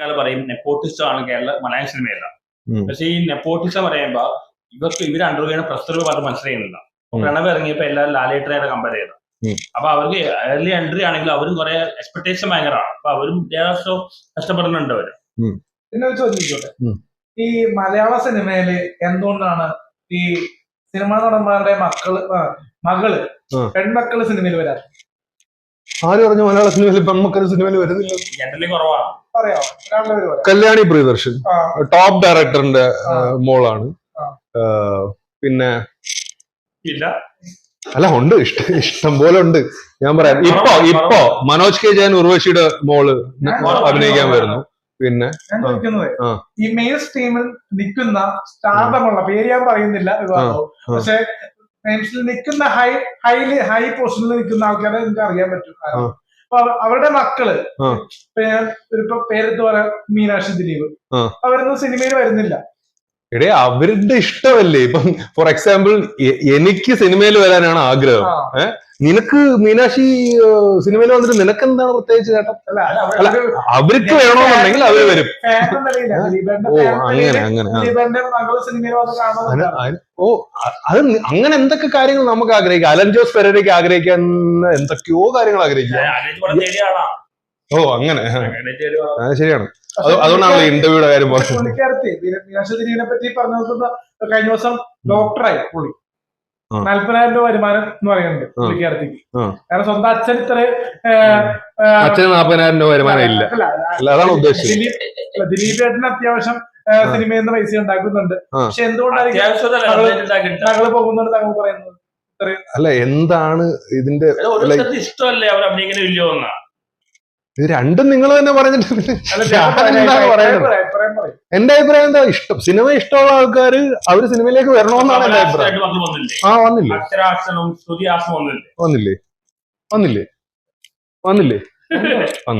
ആൾക്കാർ പറയും നെപ്പോട്ടിസം ആണ് മലയാള സിനിമയല്ല. പക്ഷെ ഈ നെപ്പോട്ടിസം പറയുമ്പോ ഇവർ അണ്ടർവേണ പ്രസ്തുത പറഞ്ഞ് മനസ്സിലാക്കുന്നില്ല. പ്രണവ് ഇറങ്ങിയപ്പോ എല്ലാവരും ലാലേട്ടനെ കമ്പയർ ചെയ്തു. അപ്പൊ അവർക്ക് ഏർലി എൻട്രി ആണെങ്കിൽ അവരും കുറെ എക്സ്പെക്ടേഷൻ ഭയങ്കരമാണ്. അപ്പൊ അവരും കഷ്ടപ്പെടുന്നുണ്ട് അവര്. പിന്നെ ചോദിച്ചോട്ടെ, ഈ മലയാള സിനിമയില് എന്തുകൊണ്ടാണ് ഈ സിനിമാ നടന്മാരുടെ മകള് പെൺമക്കള് സിനിമയിൽ വരാറ്? ആര് പറഞ്ഞു മലയാള സിനിമയിൽ പെൺമക്കള് സിനിമയിൽ വരുന്നില്ല? ജനറലി കുറവാണ്. കല്യാണി പ്രിയദർശൻ ടോപ്പ് ഡയറക്ടറിന്റെ മോളാണ്. പിന്നെ ഇല്ല, അല്ല ഉണ്ട്, ഇഷ്ടം പോലെ ഉണ്ട്. ഞാൻ പറയാം, ഇപ്പൊ മനോജ് കെ ജയൻ ഉർവശിയുടെ മോള് അഭിനയിക്കാൻ വരുന്നു. പിന്നെ ഞാൻ ചോദിക്കുന്നത്, ഈ മെയിൻ സ്ട്രീമിൽ നിൽക്കുന്ന സ്റ്റാർഡമുള്ള പേര് ഞാൻ പറയുന്നില്ല, പക്ഷെ നിൽക്കുന്ന ഹൈ പൊസിഷനിൽ നിൽക്കുന്ന ആൾക്കാരെ നിങ്ങൾക്ക് അറിയാൻ പറ്റും. അപ്പൊ അവരുടെ മക്കള് ഇപ്പൊ പേരെടുത്ത് പറയാം, മീനാക്ഷി ദിലീപ്, അവരൊന്നും സിനിമയിൽ വരുന്നില്ല. എടേ, അവരുടെ ഇഷ്ടമല്ലേ. ഇപ്പം ഫോർ എക്സാമ്പിൾ എനിക്ക് സിനിമയിൽ വരാനാണ് ആഗ്രഹം. നിനക്ക് മീനാക്ഷി സിനിമയിൽ വന്നിട്ട് നിനക്ക് എന്താണ് പ്രത്യേകിച്ച് ചേട്ടൻ? അല്ല, അവർക്ക് വേണമെന്നുണ്ടെങ്കിൽ അവര് വരും. ഓ അങ്ങനെ ഓ അത് അങ്ങനെ എന്തൊക്കെ കാര്യങ്ങൾ നമുക്ക് ആഗ്രഹിക്കാം. അലൻ ജോസ് പെരേരയ്ക്ക് ആഗ്രഹിക്കാൻ എന്തൊക്കെയോ കാര്യങ്ങൾ ആഗ്രഹിക്കാം. ഓ അങ്ങനെ, അത് ശരിയാണ്. അതുകൊണ്ടാണല്ലോ ഇന്റർവ്യൂയുടെ കാര്യം പറഞ്ഞത്. പുള്ളിക്കാരത്തി മീനാക്ഷി ദിലീപിനെ പറ്റി പറഞ്ഞു നോക്കുന്ന കഴിഞ്ഞ ദിവസം ഡോക്ടറായി പുള്ളി 40,000 രൂപ വരുമാനം എന്ന് പറയുന്നുണ്ട് പുള്ളിക്കാരത്തിക്ക്. കാരണം സ്വന്തം അച്ഛൻ അച്ഛന് 40,000 രൂപ വരുമാനം ഇല്ല, അതാണ് ഉദ്ദേശിച്ചത്. ദിലീപ് ഏട്ടന് അത്യാവശ്യം സിനിമയിൽ നിന്ന് പൈസ ഉണ്ടാക്കുന്നുണ്ട്. പക്ഷെ എന്തുകൊണ്ടായിരിക്കും ഞങ്ങള് പോകുന്നുണ്ട് താങ്കൾ പറയുന്നത്? അല്ല, എന്താണ് ഇതിന്റെ ഇഷ്ടമല്ലേ അവർ അഭിനയിക്കുന്ന ഇല്ലയോ എന്നാ? ഇത് രണ്ടും നിങ്ങൾ തന്നെ പറഞ്ഞിട്ട് എന്റെ അഭിപ്രായം എന്താ, ഇഷ്ടം സിനിമ ഇഷ്ടമുള്ള ആൾക്കാര് അവര് സിനിമയിലേക്ക് വരണമെന്നാണ് എന്റെ അഭിപ്രായം. വന്നില്ലേ?